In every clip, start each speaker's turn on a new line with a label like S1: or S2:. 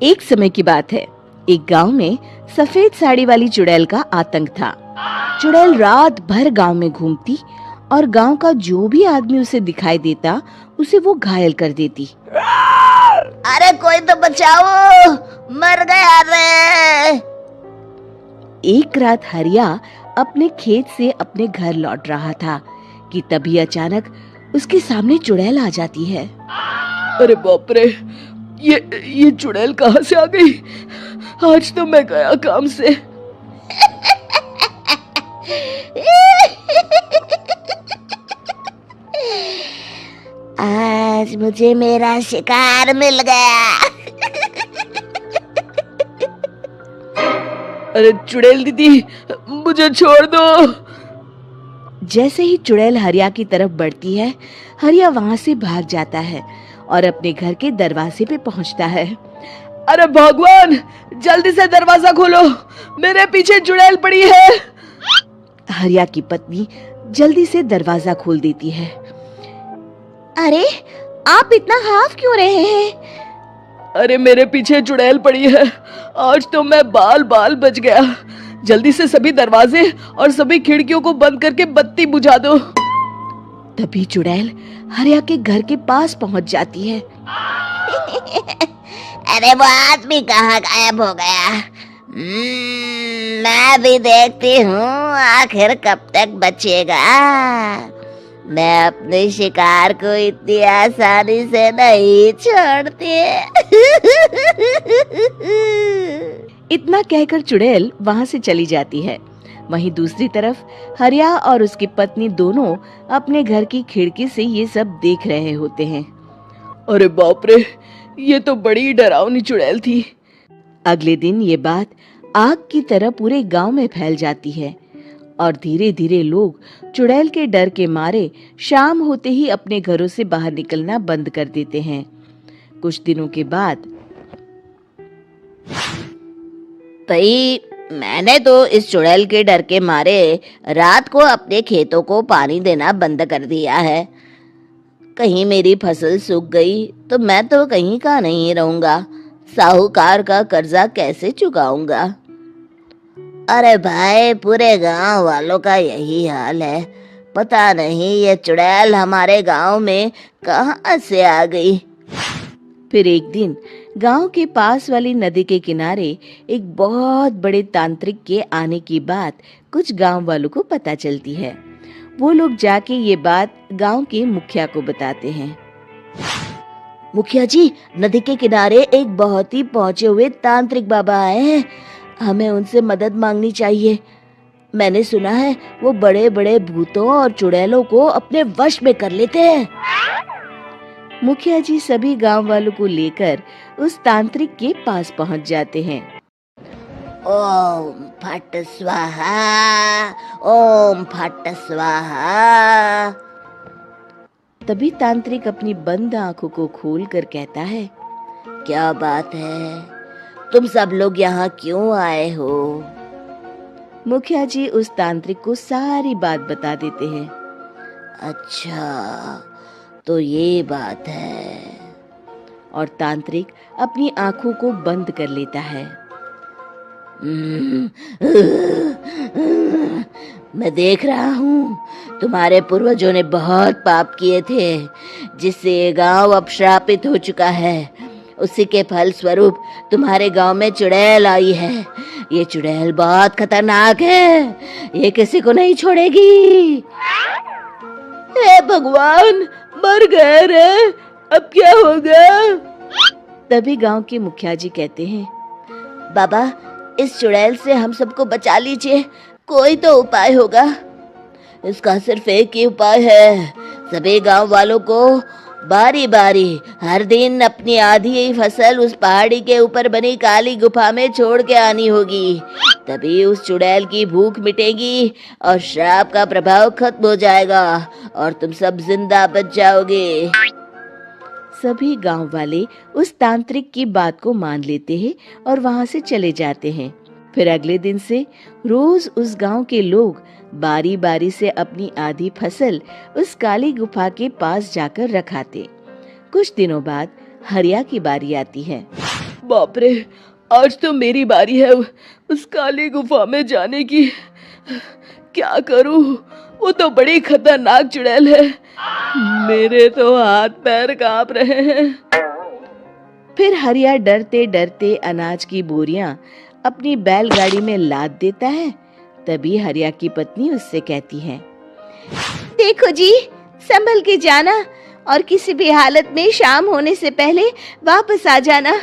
S1: एक समय की बात है। एक गांव में सफेद साड़ी वाली चुड़ैल का आतंक था। चुड़ैल रात भर गांव में घूमती और गांव का जो भी आदमी उसे दिखाई देता उसे वो घायल कर देती।
S2: अरे कोई तो बचाओ, मर गया रे।
S1: एक रात हरिया अपने खेत से अपने घर लौट रहा था कि तभी अचानक उसके सामने चुड़ैल आ जाती है।
S3: अरे बाप रे, ये चुड़ैल कहाँ से आ गई? आज तो मैं गया काम से।
S2: आज मुझे मेरा शिकार मिल गया।
S3: अरे चुड़ैल दीदी, मुझे छोड़ दो।
S1: जैसे ही चुड़ैल हरिया की तरफ बढ़ती है, हरिया वहां से भाग जाता है और अपने घर के दरवाजे पे पहुंचता है।
S3: अरे भगवान, जल्दी से दरवाजा खोलो, मेरे पीछे चुड़ैल पड़ी है।
S1: हरिया की पत्नी जल्दी से दरवाजा खोल देती है।
S2: अरे आप इतना हाफ क्यों रहे हैं?
S3: अरे मेरे पीछे चुड़ैल पड़ी है, आज तो मैं बाल बाल बच गया। जल्दी से सभी दरवाजे और सभी खिड़कियों को बंद करके बत्ती बुझा दो।
S1: तभी चुड़ैल हरिया के घर के पास पहुंच जाती है।
S2: अरे वो आदमी कहाँ गायब हो गया? मैं भी देखती हूँ आखिर कब तक बचेगा। मैं अपने शिकार को इतनी आसानी से नहीं छोड़ती।
S1: इतना कहकर चुड़ैल वहां से चली जाती है। वहीं दूसरी तरफ हरिया और उसकी पत्नी दोनों अपने घर की खिड़की से ये सब देख रहे होते हैं।
S3: अरे बाप रे, ये तो बड़ी डरावनी चुड़ैल थी।
S1: अगले दिन ये बात आग की तरह पूरे गांव में फैल जाती है और धीरे धीरे लोग चुड़ैल के डर के मारे शाम होते ही अपने घरों से बाहर निकलना बंद कर देते हैं। कुछ दिनों के बाद
S2: भाई, मैंने तो इस चुड़ैल के डर के मारे रात को अपने खेतों को पानी देना बंद कर दिया है। कहीं मेरी फसल सूख गई तो मैं तो कहीं का नहीं रहूंगा। साहूकार का कर्जा कैसे चुकाऊंगा? अरे भाई, पूरे गांव वालों का यही हाल है। पता नहीं ये चुड़ैल हमारे गांव में कहां से आ गई।
S1: फिर एक दिन गांव के पास वाली नदी के किनारे एक बहुत बड़े तांत्रिक के आने की बात कुछ गांव वालों को पता चलती है। वो लोग जाके ये बात गांव के मुखिया को बताते हैं।
S2: मुखिया जी, नदी के किनारे एक बहुत ही पहुंचे हुए तांत्रिक बाबा आए हैं। हमें उनसे मदद मांगनी चाहिए। मैंने सुना है वो बड़े बड़े भूतों और चुड़ैलों को अपने वश में कर लेते हैं।
S1: मुखिया जी सभी गांव वालों को लेकर उस तांत्रिक के पास पहुंच जाते हैं।
S2: ओम फट स्वाहा, ओम फट स्वाहा।
S1: तभी तांत्रिक अपनी बंद आंखों को खोलकर कहता है,
S2: क्या बात है? तुम सब लोग यहाँ क्यों आए हो?
S1: मुखिया जी उस तांत्रिक को सारी बात बता देते हैं।
S2: अच्छा, तो ये बात है।
S1: और तांत्रिक अपनी आंखों को बंद कर लेता है।
S2: मैं देख रहा हूँ तुम्हारे पूर्वजों ने बहुत पाप किए थे, जिससे ये गांव अब श्रापित हो चुका है। उसी के फल स्वरूप तुम्हारे गांव में चुड़ैल आई है। ये चुड़ैल बहुत खतरनाक है, ये किसी को नहीं छोड़ेगी।
S3: हे भगवान, मर गए रे, अब क्या होगा?
S1: तभी गांव के मुखिया जी कहते हैं,
S2: बाबा, इस चुड़ैल से हम सबको बचा लीजिए। कोई तो उपाय होगा। इसका सिर्फ एक ही उपाय है। सभी गांव वालों को बारी बारी हर दिन अपनी आधी फसल उस पहाड़ी के ऊपर बनी काली गुफा में छोड़ के आनी होगी। तभी उस चुड़ैल की भूख मिटेगी और श्राप का प्रभाव खत्म हो जाएगा और तुम सब जिंदा बच जाओगे।
S1: सभी गांव वाले उस तांत्रिक की बात को मान लेते हैं और वहां से चले जाते हैं। फिर अगले दिन से रोज उस गांव के लोग बारी बारी से अपनी आधी फसल उस काली गुफा के पास जाकर रखाते। कुछ दिनों बाद हरिया की बारी आती है।
S3: बाप रे, आज तो मेरी बारी है उस काली गुफा में जाने की। क्या करूं? वो तो बड़ी खतरनाक चुड़ैल है। मेरे तो हाथ पैर कांप रहे हैं।
S1: फिर हरिया डरते डरते अनाज की बोरियां अपनी बैलगाड़ी में लाद देता है। तभी हरिया की पत्नी उससे कहती है,
S2: देखो जी, संभल के जाना और किसी भी हालत में शाम होने से पहले वापस आ जाना।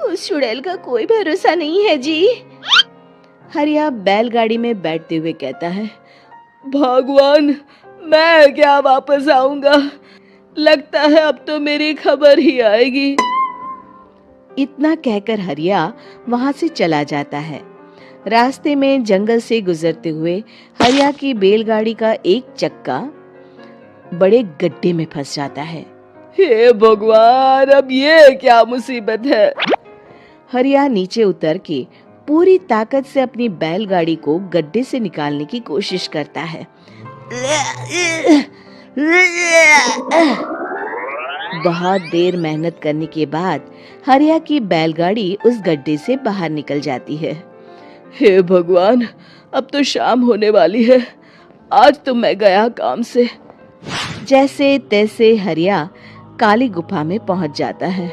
S2: उस चुड़ैल का कोई भरोसा नहीं है जी।
S1: हरिया बैलगाड़ी में बैठते हुए कहता है,
S3: भगवान, मैं क्या वापस आऊंगा? लगता है अब तो मेरी खबर ही आएगी।
S1: इतना कहकर हरिया वहां से चला जाता है। रास्ते में जंगल से गुजरते हुए हरिया की बैलगाड़ी का एक चक्का बड़े गड्ढे में फंस जाता है।
S3: हे भगवान, अब ये क्या मुसीबत है?
S1: हरिया नीचे उतर के पूरी ताकत से अपनी बैलगाड़ी को गड्ढे से निकालने की कोशिश करता है। बहुत देर मेहनत करने के बाद हरिया की बैलगाड़ी उस गड्ढे से बाहर निकल जाती है।
S3: हे भगवान, अब तो शाम होने वाली है। आज तो मैं गया काम से।
S1: जैसे तैसे हरिया काली गुफा में पहुंच जाता है।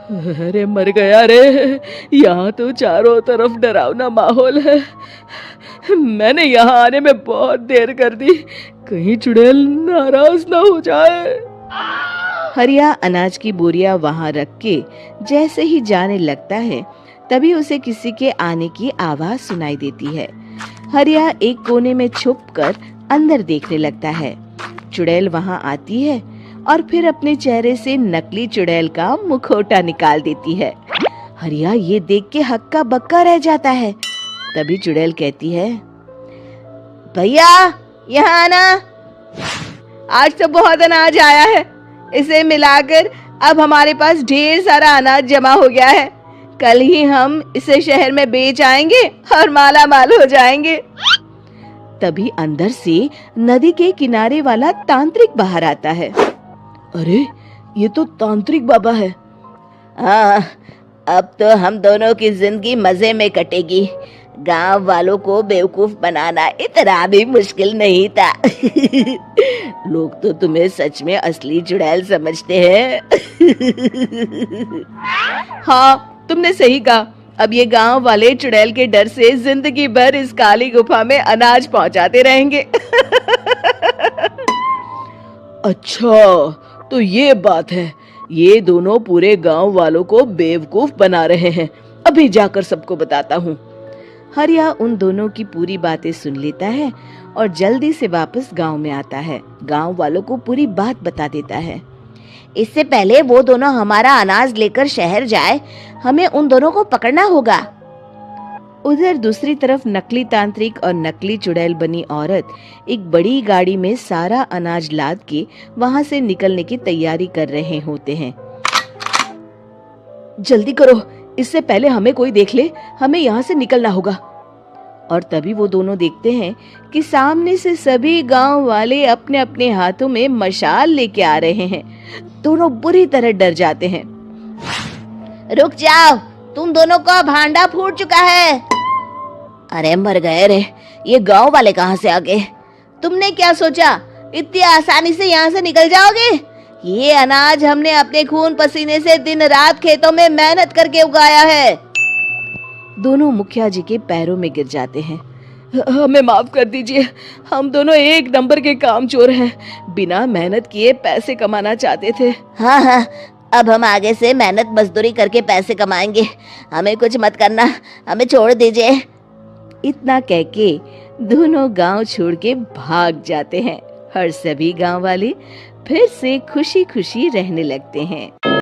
S3: अरे मर गया रे, यहाँ तो चारों तरफ डरावना माहौल है। मैंने यहाँ आने में बहुत देर कर दी, कहीं चुड़ैल नाराज ना हो जाए।
S1: हरिया अनाज की बोरियां वहां रख के जैसे ही जाने लगता है, तभी उसे किसी के आने की आवाज सुनाई देती है। हरिया एक कोने में छुपकर अंदर देखने लगता है। चुड़ैल वहां आती है और फिर अपने चेहरे से नकली चुड़ैल का मुखौटा निकाल देती है। हरिया ये देख के हक्का बक्का रह जाता है। तभी चुड़ैल कहती है,
S2: भैया यहाँ आना, आज तो बहुत अनाज आया है। इसे मिलाकर अब हमारे पास ढेर सारा अनाज जमा हो गया है। कल ही हम इसे शहर में बेच आएंगे और माला माल हो जाएंगे।
S1: तभी अंदर से नदी के किनारे वाला तांत्रिक बाहर आता है।
S3: अरे, ये तो तांत्रिक बाबा है।
S2: हाँ, अब तो हम दोनों की जिंदगी मजे में कटेगी। गांव वालों को बेवकूफ बनाना इतना भी मुश्किल नहीं था। लोग तो तुम्हें सच में असली चुड़ैल समझते हैं।
S3: हाँ, तुमने सही कहा। अब ये गांव वाले चुड़ैल के डर से जिंदगी भर इस काली गुफा में अनाज पहुंचाते रहेंगे। अच्छा, तो ये बात है। ये दोनों पूरे गांव वालों को बेवकूफ बना रहे हैं। अभी जाकर सबको बताता हूँ।
S1: हरिया उन दोनों की पूरी बातें सुन लेता है और जल्दी से वापस गांव में आता है। गांव वालों को पूरी बात बता देता है।
S2: इससे पहले वो दोनों हमारा अनाज लेकर शहर जाए, हमें उन दोनों को पकड़ना होगा।
S1: उधर दूसरी तरफ नकली तांत्रिक और नकली चुड़ैल बनी औरत एक बड़ी गाड़ी में सारा अनाज लाद के वहां से निकलने की तैयारी कर रहे होते हैं।
S3: जल्दी करो, इससे पहले हमें कोई देख ले। हमें यहाँ से निकलना होगा।
S1: और तभी वो दोनों देखते हैं कि सामने से सभी गांव वाले अपने अपने हाथों में मशाल लेके आ रहे हैं। दोनों बुरी तरह डर जाते हैं।
S2: रुक जाओ, तुम दोनों का भांडा फूट चुका है। अरे मर गए रे, ये गांव वाले कहाँ से आ गए? तुमने क्या सोचा इतनी आसानी से यहाँ से निकल जाओगे? ये अनाज हमने अपने खून पसीने से दिन रात खेतों में मेहनत करके उगाया है।
S1: दोनों मुखिया जी के पैरों में गिर जाते हैं।
S3: हमें माफ कर दीजिए, हम दोनों एक नंबर के कामचोर हैं। बिना मेहनत किए पैसे कमाना चाहते थे।
S2: हाँ हाँ, अब हम आगे से मेहनत मजदूरी करके पैसे कमाएंगे। हमें कुछ मत करना, हमें छोड़ दीजिए।
S1: इतना कह के दोनों गांव छोड़ के भाग जाते हैं और सभी गांव वाले फिर से खुशी खुशी रहने लगते हैं।